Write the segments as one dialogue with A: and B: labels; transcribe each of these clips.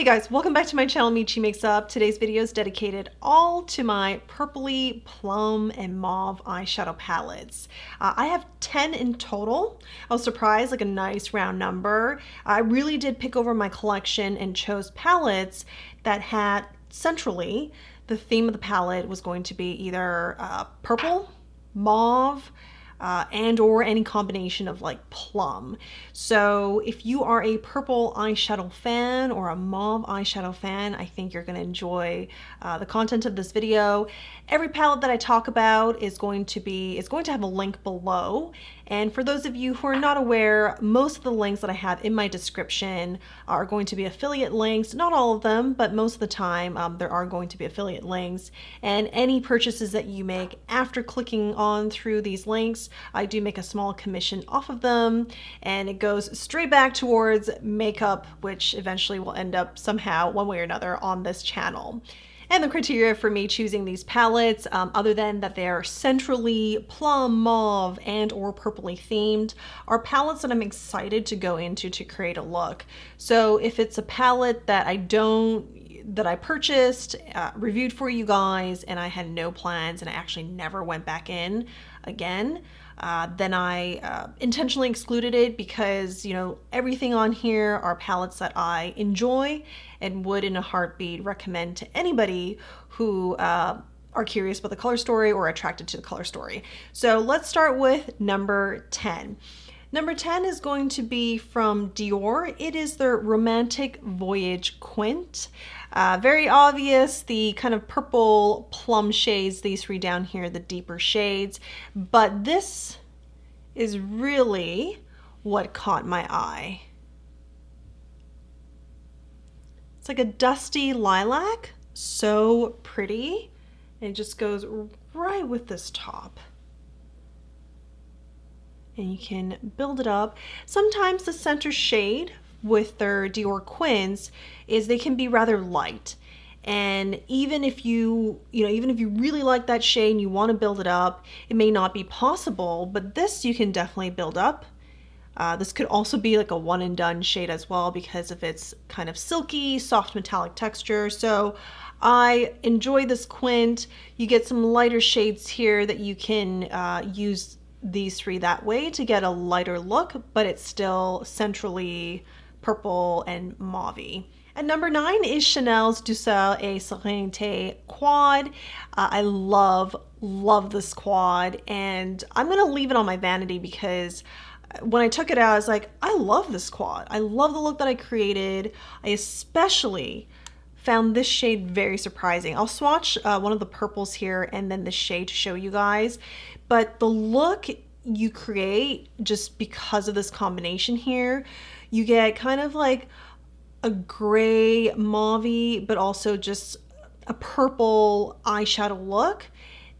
A: Hey guys, welcome back to my channel, Michi Makes Up. Today's video is dedicated all to my purpley, plum, and mauve eyeshadow palettes. I have 10 in total. I was surprised, like a nice round number. I really did pick over my collection and chose palettes that had centrally, the theme of the palette was going to be either purple, mauve, and or any combination of like plum. So if you are a purple eyeshadow fan or a mauve eyeshadow fan, I think you're going to enjoy the content of this video. Every palette that I talk about is going to have a link below. And for those of you who are not aware, most of the links that I have in my description are going to be affiliate links. Not all of them, but most of the time there are going to be affiliate links. And any purchases that you make after clicking on through these links, I do make a small commission off of them, and it goes straight back towards makeup, which eventually will end up somehow one way or another on this channel. And the criteria for me choosing these palettes, other than that they're centrally plum, mauve, and or purpley themed, are palettes that I'm excited to go into to create a look. So if it's a palette that I purchased, reviewed for you guys, and I had no plans and I actually never went back in again, then I intentionally excluded it because, you know, everything on here are palettes that I enjoy and would in a heartbeat recommend to anybody who are curious about the color story or attracted to the color story. So let's start with number 10. Number 10 is going to be from Dior. It is their Romantic Voyage Quint. Very obvious, the kind of purple plum shades, these three down here, the deeper shades. But this is really what caught my eye. It's like a dusty lilac, so pretty. And it just goes right with this top. And you can build it up. Sometimes the center shade with their Dior Quints is they can be rather light. And even if you really like that shade and you want to build it up, it may not be possible, but this you can definitely build up. This could also be like a one and done shade as well because of its kind of silky, soft metallic texture. So I enjoy this quint. You get some lighter shades here that you can use these three that way to get a lighter look, but it's still centrally purple and mauve-y. And number 9 is Chanel's Douceur et Serenite quad. I love this quad, and I'm gonna leave it on my vanity because when I took it out, I was like, I love this quad. I love the look that I created. I especially found this shade very surprising. I'll swatch one of the purples here and then the shade to show you guys. But the look you create just because of this combination here, you get kind of like a gray mauve, but also just a purple eyeshadow look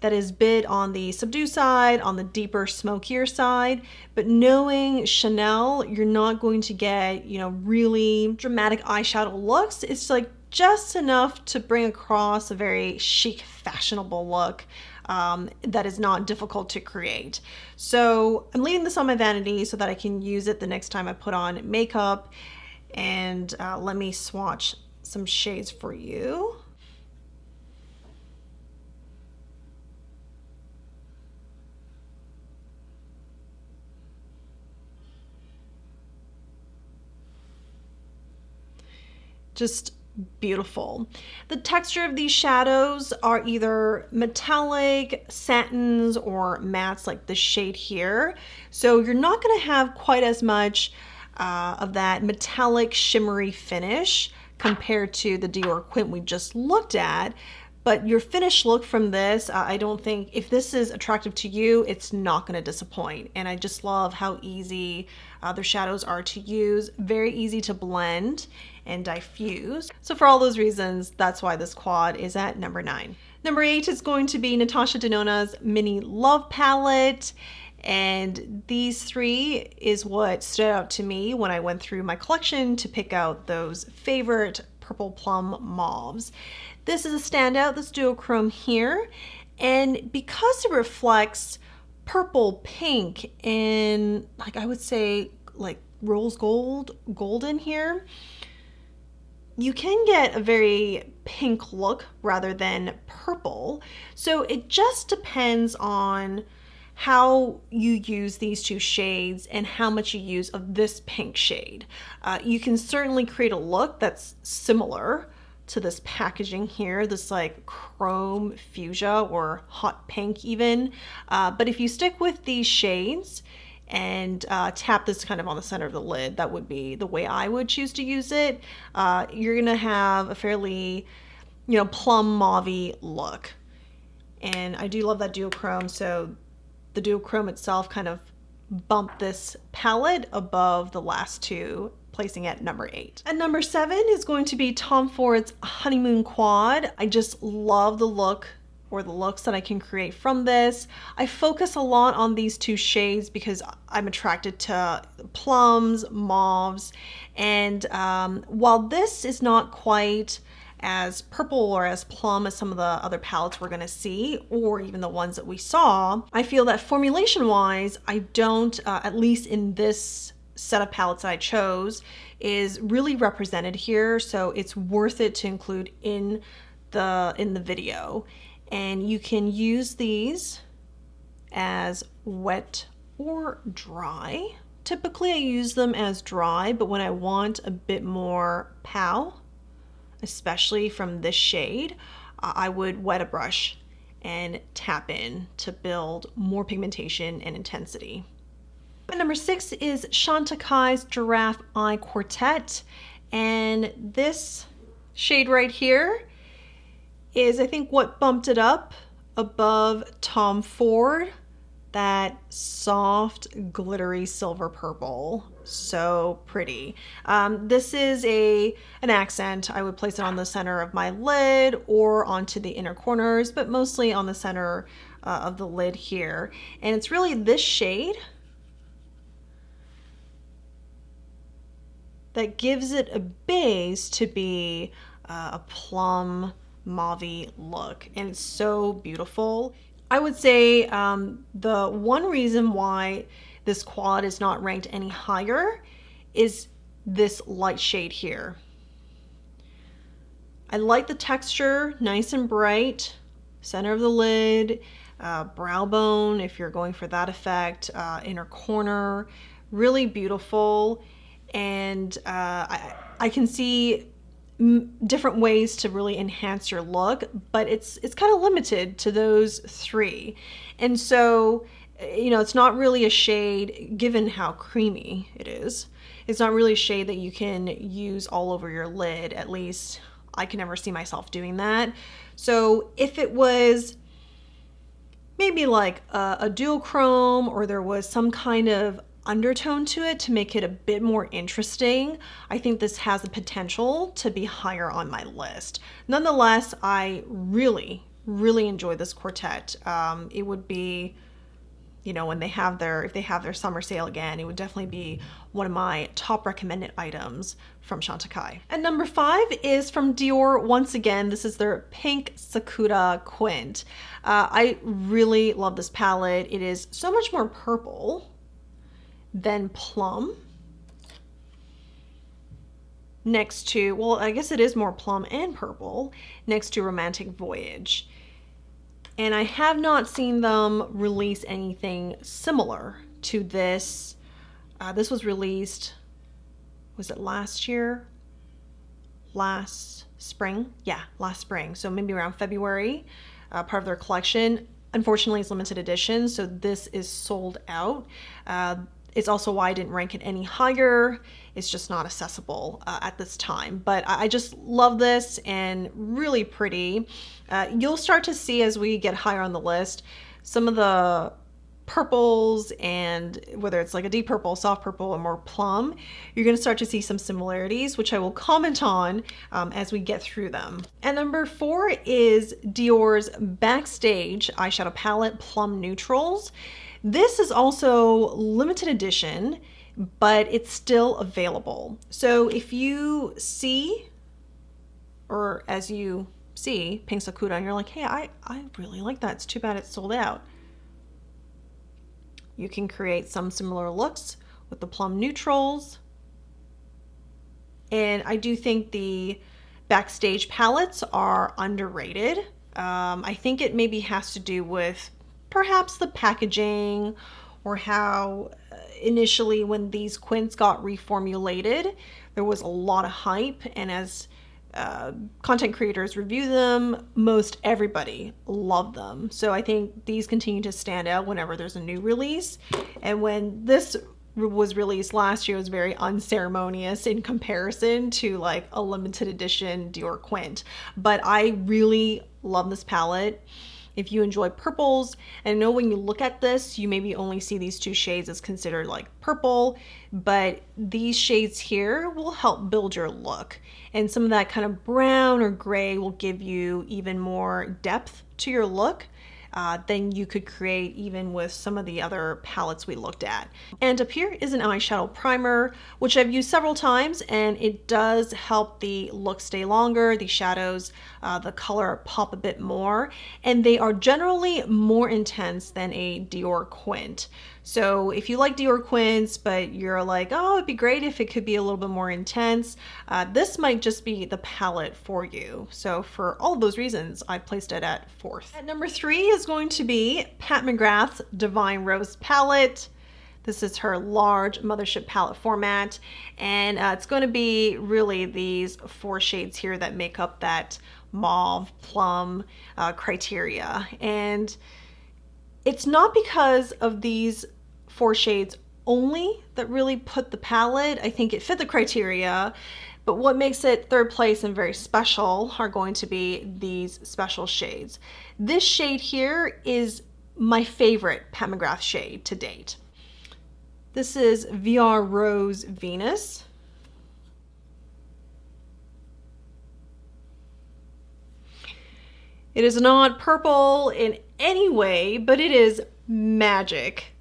A: that is a bit on the subdued side, on the deeper, smokier side. But knowing Chanel, you're not going to get, you know, really dramatic eyeshadow looks. It's like just enough to bring across a very chic, fashionable look that is not difficult to create. So I'm leaving this on my vanity so that I can use it the next time I put on makeup. And let me swatch some shades for you. Just beautiful. The texture of these shadows are either metallic, satins, or mattes like the shade here. So you're not going to have quite as much of that metallic shimmery finish compared to the Dior Quint we just looked at. But your finished look from this, I don't think, if this is attractive to you, it's not going to disappoint. And I just love how easy their shadows are to use. Very easy to blend and diffuse. So for all those reasons, that's why this quad is at number 9. Number 8 is going to be Natasha Denona's Mini Love Palette. And these three is what stood out to me when I went through my collection to pick out those favorite purple plum mauves. This is a standout, this duochrome here, and because it reflects purple, pink, and like I would say like rose gold, golden here, you can get a very pink look rather than purple. So it just depends on how you use these two shades and how much you use of this pink shade. You can certainly create a look that's similar to this packaging here, this like chrome fuchsia or hot pink even. But if you stick with these shades and tap this kind of on the center of the lid, that would be the way I would choose to use it. You're gonna have a fairly, plum mauve look. And I do love that duochrome, so the duochrome itself kind of bumped this palette above the last two, placing at number 8. And number 7 is going to be Tom Ford's Honeymoon Quad. I just love the look, or the looks that I can create from this. I focus a lot on these two shades because I'm attracted to plums, mauves, and while this is not quite as purple or as plum as some of the other palettes we're gonna see, or even the ones that we saw, I feel that formulation wise, I don't, at least in this set of palettes I chose, is really represented here, so it's worth it to include in the video. And you can use these as wet or dry. Typically I use them as dry, but when I want a bit more pow, especially from this shade, I would wet a brush and tap in to build more pigmentation and intensity. And number 6 is Chantecaille Giraffe Eye Quartet, and this shade right here is, I think, what bumped it up above Tom Ford, that soft glittery silver purple. So pretty. This is an accent. I would place it on the center of my lid or onto the inner corners, but mostly on the center of the lid here. And it's really this shade that gives it a base to be a plum mauve look, and it's so beautiful. I would say the one reason why this quad is not ranked any higher is this light shade here. I like the texture, nice and bright, center of the lid, brow bone if you're going for that effect, inner corner, really beautiful. And I can see different ways to really enhance your look, but it's kind of limited to those 3. And so, it's not really a shade, given how creamy it is, it's not really a shade that you can use all over your lid. At least I can never see myself doing that. So if it was maybe like a duochrome, or there was some kind of undertone to it to make it a bit more interesting, I think this has the potential to be higher on my list. Nonetheless, I really enjoy this quartet. It would be, when they have if they have their summer sale again, it would definitely be one of my top recommended items from Chantecaille. And number 5 is from Dior. Once again, this is their Pink Sakura Quint. I really love this palette. It is so much more purple than Plum. Next to, well, I guess it is more plum and purple, next to Romantic Voyage. And I have not seen them release anything similar to this. This was released, was it last year? Last spring? Yeah, last spring. So maybe around February, part of their collection. Unfortunately, it's limited edition, so this is sold out. It's also why I didn't rank it any higher. It's just not accessible at this time. But I just love this, and really pretty. You'll start to see as we get higher on the list, some of the purples, and whether it's like a deep purple, soft purple, or more plum, you're going to start to see some similarities, which I will comment on as we get through them. And number 4 is Dior's Backstage eyeshadow palette, Plum Neutrals. This is also limited edition, but it's still available. So if you see, or as you see Pink Sakura and you're like, hey, I really like that, it's too bad it's sold out, you can create some similar looks with the Plum Neutrals And I do think the Backstage palettes are underrated. I think it maybe has to do with perhaps the packaging or how initially when these quints got reformulated, there was a lot of hype, and as content creators review them, most everybody loved them. So I think these continue to stand out whenever there's a new release. And when this was released last year, it was very unceremonious in comparison to like a limited edition Dior quint. But I really love this palette. If you enjoy purples, and I know when you look at this, you maybe only see these two shades as considered like purple, but these shades here will help build your look. And some of that kind of brown or gray will give you even more depth to your look than you could create even with some of the other palettes we looked at. And up here is an eyeshadow primer, which I've used several times, and it does help the look stay longer. The shadows, the color pop a bit more, and they are generally more intense than a Dior quint. So if you like Dior quints, but you're like, oh, it'd be great if it could be a little bit more intense, this might just be the palette for you. So for all of those reasons, I placed it at 4th. At number 3 is going to be Pat McGrath's Divine Rose palette. This is her large mothership palette format, and it's going to be really these 4 shades here that make up that mauve plum criteria. And it's not because of these 4 shades only that really put the palette. I think it fit the criteria, but what makes it 3rd place and very special are going to be these special shades. This shade here is my favorite Pat McGrath shade to date. This is VR Rose Venus. It is not purple in any way, but it is magic.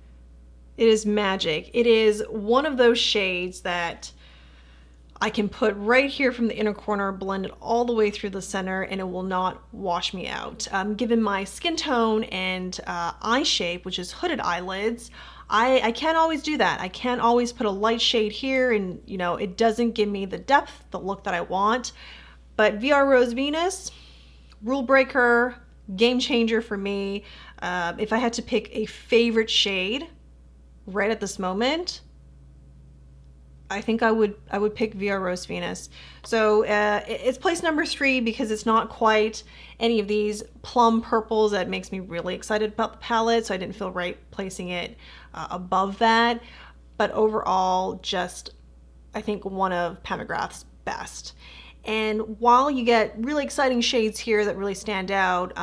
A: It is magic. It is one of those shades that I can put right here from the inner corner, blend it all the way through the center, and it will not wash me out. Given my skin tone and eye shape, which is hooded eyelids, I can't always do that. I can't always put a light shade here, and you know, it doesn't give me the depth, the look that I want. But VR Rose Venus, rule breaker, game changer for me. If I had to pick a favorite shade right at this moment, I think I would pick VR Rose Venus. So it's place number 3 because it's not quite any of these plum purples that makes me really excited about the palette, so I didn't feel right placing it above that. But overall, just I think one of Pat McGrath's best. And while you get really exciting shades here that really stand out,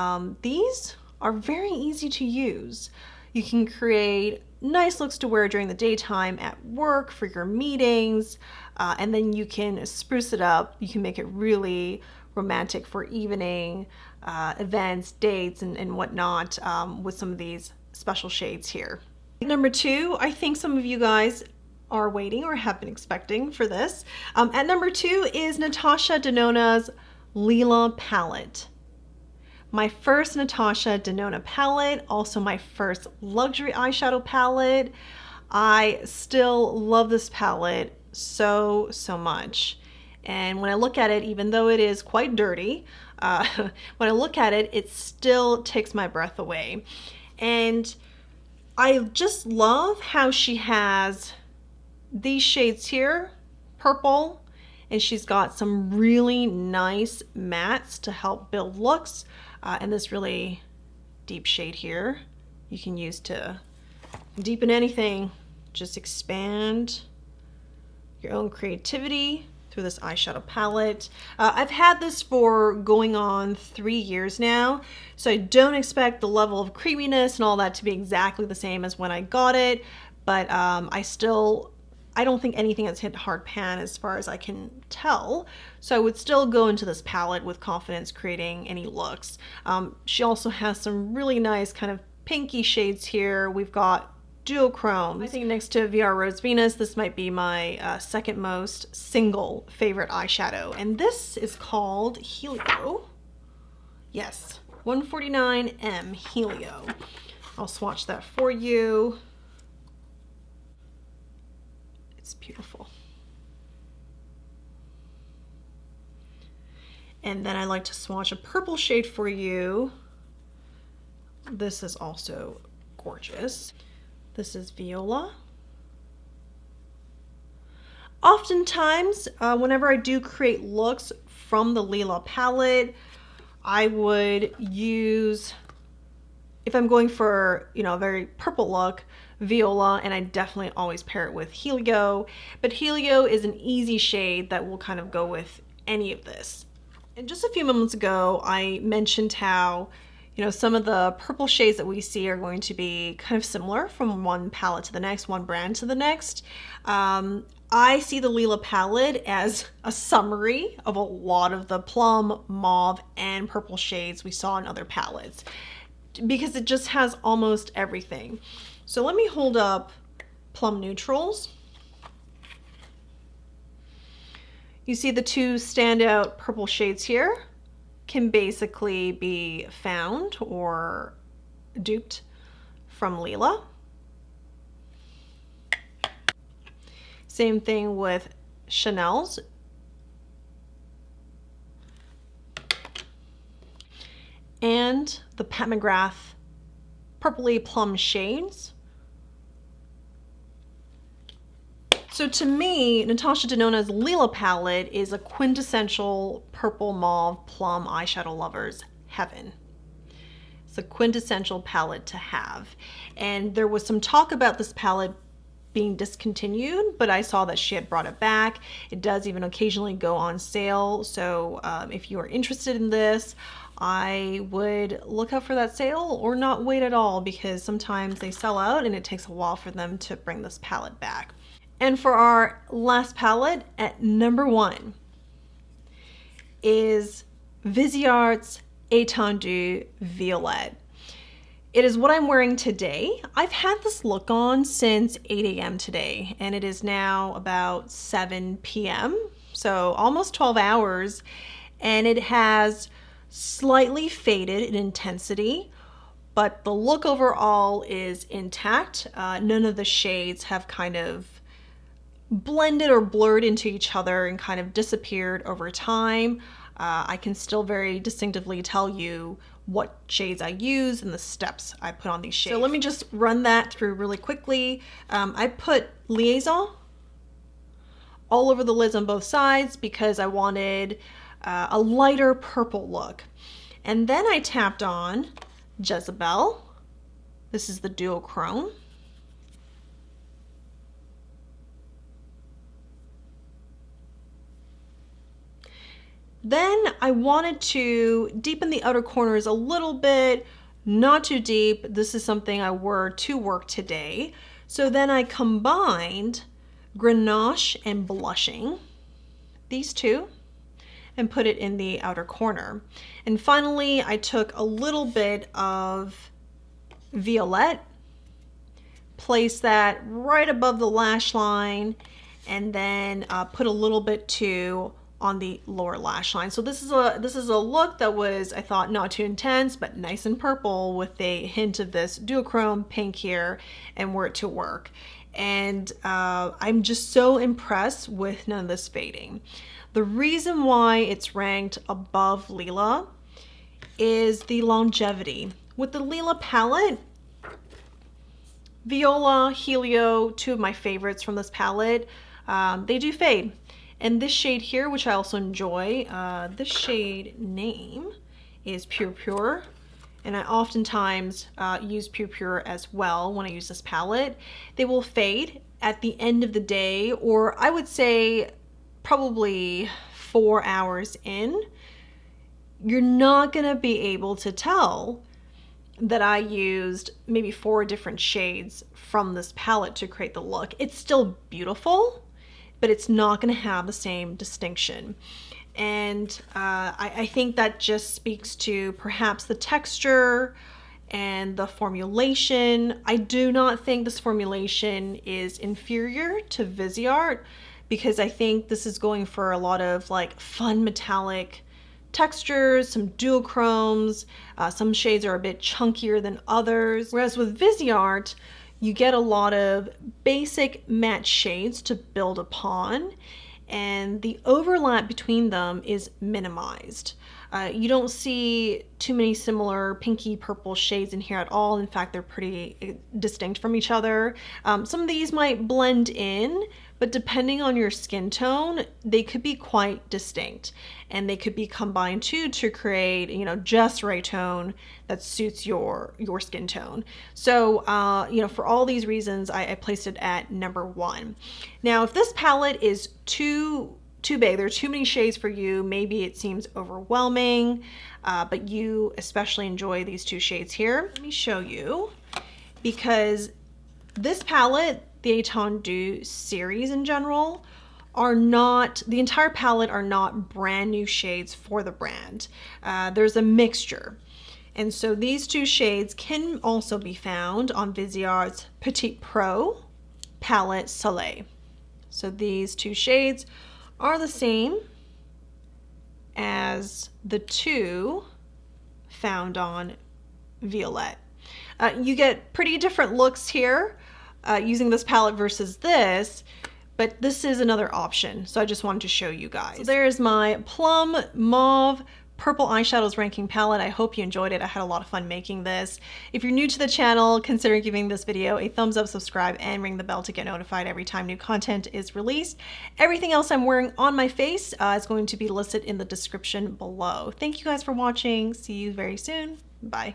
A: these are very easy to use. You can create nice looks to wear during the daytime at work for your meetings, and then you can spruce it up. You can make it really romantic for evening events, dates, and whatnot with some of these special shades here. Number 2, I think some of you guys are waiting or have been expecting for this. At number 2 is Natasha Denona's Lila palette. My first Natasha Denona palette, also my first luxury eyeshadow palette. I still love this palette so much. And when I look at it, even though it is quite dirty, when I look at it, it still takes my breath away. And I just love how she has these shades here, purple, and she's got some really nice mattes to help build looks, and this really deep shade here you can use to deepen anything. Just expand your own creativity through this eyeshadow palette. I've had this for going on 3 years now, so I don't expect the level of creaminess and all that to be exactly the same as when I got it, but I don't think anything has hit hard pan as far as I can tell. So I would still go into this palette with confidence creating any looks. She also has some really nice kind of pinky shades here. We've got duochrome. I think next to VR Rose Venus, this might be my second most single favorite eyeshadow. And this is called Helio. Yes, 149M Helio. I'll swatch that for you. It's beautiful. And then I like to swatch a purple shade for you. This is also gorgeous. This is Viola. Oftentimes, whenever I do create looks from the Lila palette, I would use, if I'm going for, you know, a very purple look, Viola, and I definitely always pair it with Helio. But Helio is an easy shade that will kind of go with any of this. And just a few moments ago, I mentioned how, you know, some of the purple shades that we see are going to be kind of similar from one palette to the next, one brand to the next. I see the Lila palette as a summary of a lot of the plum, mauve, and purple shades we saw in other palettes, because it just has almost everything. So let me hold up Plum Neutrals. You see the two standout purple shades here can basically be found or duped from Lila. Same thing with Chanel's. And the Pat McGrath Purpley Plum shades. So to me, Natasha Denona's Lila palette is a quintessential purple mauve plum eyeshadow lover's heaven. It's a quintessential palette to have. And there was some talk about this palette being discontinued, but I saw that she had brought it back. It does even occasionally go on sale. So if you are interested in this, I would look out for that sale or not wait at all, because sometimes they sell out and it takes a while for them to bring this palette back. And for our last palette, at number 1 is Viseart's Etendu Violet. It is what I'm wearing today. I've had this look on since 8 a.m. today, and it is now about 7 p.m. So almost 12 hours, and it has slightly faded in intensity, but the look overall is intact. None of the shades have kind of blended or blurred into each other and kind of disappeared over time. I can still very distinctively tell you what shades I use and the steps I put on these shades. So let me just run that through really quickly. I put Liaison all over the lids on both sides because I wanted a lighter purple look. And then I tapped on Jezebel. This is the duochrome. Then I wanted to deepen the outer corners a little bit, not too deep. This is something I wore to work today. So then I combined Grenache and Blushing, these two, and put it in the outer corner. And finally, I took a little bit of Violet, placed that right above the lash line, and then put a little bit too on the lower lash line. So this is a look that was, I thought, not too intense, but nice and purple with a hint of this duochrome pink here, and wore it to work. And I'm just so impressed with none of this fading. The reason why it's ranked above Lila is the longevity. With the Lila palette, Viola, Helio, two of my favorites from this palette, they do fade. And this shade here, which I also enjoy, this shade name is Pure Pure. And I oftentimes use Pure Pure as well when I use this palette. They will fade at the end of the day, or I would say probably 4 hours in. You're not gonna be able to tell that I used maybe 4 different shades from this palette to create the look. It's still beautiful, but it's not going to have the same distinction. And I think that just speaks to perhaps the texture and the formulation. I do not think this formulation is inferior to Viseart, because I think this is going for a lot of like fun metallic textures, some duochromes, some shades are a bit chunkier than others. Whereas with Viseart, you get a lot of basic matte shades to build upon, and the overlap between them is minimized. You don't see too many similar pinky purple shades in here at all. In fact, they're pretty distinct from each other. Some of these might blend in, but depending on your skin tone, they could be quite distinct, and they could be combined too to create, you know, just right tone that suits your skin tone. So, you know, for all these reasons, I placed it at number 1. Now, if this palette is too big, there are too many shades for you, maybe it seems overwhelming, but you especially enjoy these 2 shades here. Let me show you, because this palette, the Etendu series in general, the entire palette are not brand new shades for the brand. There's a mixture. And so these 2 shades can also be found on Viseart's Petit Pro palette Soleil. So these 2 shades are the same as the 2 found on Violet. You get pretty different looks here using this palette versus this, but this is another option, so I just wanted to show you guys. So there's my Plum Mauve Purple Eyeshadows Ranking Palette. I hope you enjoyed it. I had a lot of fun making this. If you're new to the channel, consider giving this video a thumbs up, subscribe, and ring the bell to get notified every time new content is released. Everything else I'm wearing on my face is going to be listed in the description below. Thank you guys for watching. See you very soon. Bye.